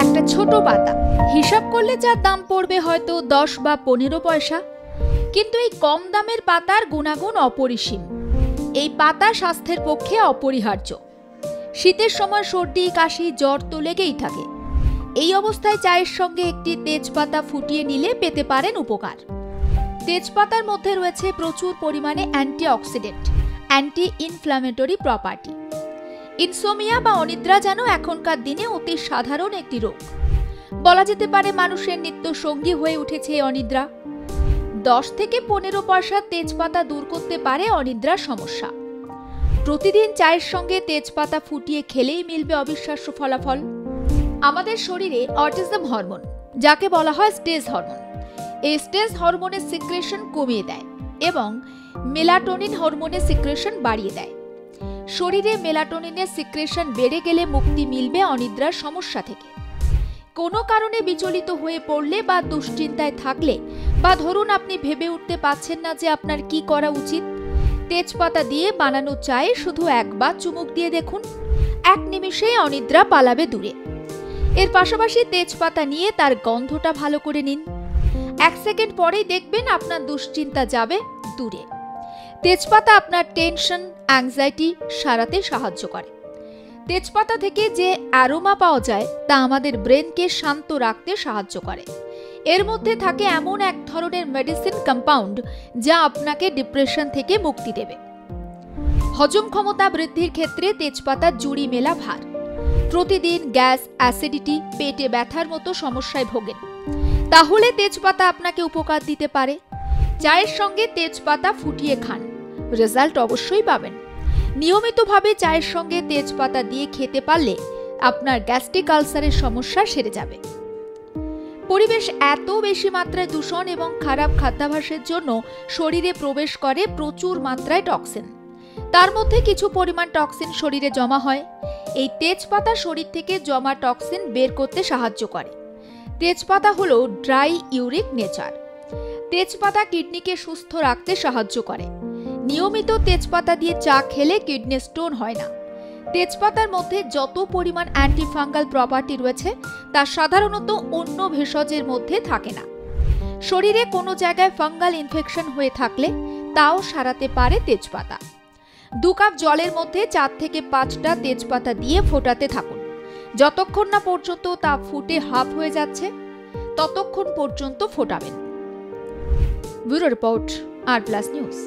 একটা ছোট পাতা, হিসাব করলে যার দাম পড়বে হয়তো 10 বা 15 পয়সা, কিন্তু এই কম দামের পাতার গুণাগুণ অপরিসীম। এই পাতা স্বাস্থ্যের পক্ষে অপরিহার্য। শীতের সময় সর্দি, কাশি, জ্বর তো লেগেই থাকে। এই অবস্থায় চায়ের সঙ্গে একটি তেজপাতা ফুটিয়ে নিলে পেতে পারেন উপকার। তেজপাতার মধ্যে রয়েছে প্রচুর পরিমাণে antioxidant, anti inflammatory property. Insomnia বা অনিদ্রা যেন এখনকার দিনে অতি সাধারণ একটি রোগ। বলা যেতে পারে মানুষের নিত্য সঙ্গী হয়ে উঠেছে অনিদ্রা। 10 থেকে 15 পয়সা তেজপাতা দূর করতে পারে অনিদ্রার সমস্যা। প্রতিদিন চায়ের সঙ্গে তেজপাতা ফুটিয়ে খেলেই মিলবে অবিশ্বাস্য ফলাফল। আমাদের শরীরে অটিজম হরমোন, যাকে বলা হয় স্ট্রেস হরমোন, এই স্ট্রেস হরমোনের সিক্রেশন কমিয়ে দেয় এবং মেলাটোনিন হরমোনের সিক্রেশন বাড়িয়ে দেয়। শরীরে মেলাটোনিনের সিক্রেশন বেড়ে গেলে মুক্তি মিলবে অনিদ্রার সমস্যা থেকে। কোনো কারণে বিচলিত হয়ে পড়লে বা দুশ্চিন্তায় থাকলে, বা ধরুন আপনি ভেবে উঠতে পারছেন না যে আপনার কি করা উচিত, তেজপাতা দিয়ে বানানো চায়ে শুধু একবার চুমুক দিয়ে দেখুন, 1 নিমিষেই অনিদ্রা পালাবে দূরে। এর পাশাপাশি তেজপাতা নিয়ে তার গন্ধটা ভালো করে নিন। 1 সেকেন্ড পরেই দেখবেন আপনার দুশ্চিন্তা যাবে দূরে। তেজপাতা আপনার টেনশন, অ্যাংজাইটি সারাতে সাহায্য করে। তেজপাতা থেকে যে অ্যারোমা পাওয়া যায় তা আমাদের ব্রেনকে শান্ত রাখতে সাহায্য করে। এর মধ্যে থাকে এমন এক ধরনের মেডিসিন কম্পাউন্ড যা আপনাকে ডিপ্রেশন থেকে মুক্তি দেবে। হজম ক্ষমতা বৃদ্ধির ক্ষেত্রে তেজপাতার জুড়ি মেলা ভার। প্রতিদিন গ্যাস, অ্যাসিডিটি, পেটে ব্যথার মতো সমস্যায় ভোগেন, তাহলে তেজপাতা আপনাকে উপকার দিতে পারে। চায়ের সঙ্গে তেজপাতা ফুটিয়ে খান, রেজাল্ট অবশ্যই পাবেন। নিয়মিতভাবে চায়ের সঙ্গে তেজপাতা দিয়ে খেতে পারলে আপনার গ্যাস্ট্রিক আলসারের সমস্যা সেরে যাবে। পরিবেশ এত বেশি মাত্রায় দূষণ এবং খারাপ খাদ্যাভ্যাসের জন্য শরীরে প্রবেশ করে প্রচুর মাত্রায় টক্সিন। তার মধ্যে কিছু পরিমাণ টক্সিন শরীরে জমা হয়। এই তেজপাতা শরীর থেকে জমা টক্সিন বের করতে সাহায্য করে। তেজপাতা হলো ড্রাই ইউরিক নেচার। তেজপাতা কিডনিকে সুস্থ রাখতে সাহায্য করে। নিয়মিত তেজপাতা দিয়ে চা খেলে কিডনি স্টোন হয় না। তেজপাতার মধ্যে যত পরিমাণ অ্যান্টিফাঙ্গাল প্রপার্টি রয়েছে তা সাধারণত অন্য ভেষজের মধ্যে থাকে না। শরীরে কোনো জায়গায় ফাঙ্গাল ইনফেকশন হয়ে থাকলে তাও সারাতে পারে তেজপাতা। 2 কাপ জলের মধ্যে 4 থেকে 5টা তেজপাতা দিয়ে ফোটাতে থাকুন। যতক্ষণ না পর্যন্ত তা ফুটে হাফ হয়ে যাচ্ছে ততক্ষণ পর্যন্ত ফোটাবেন। ব্যুরো রিপোর্ট, আর প্লাস নিউজ।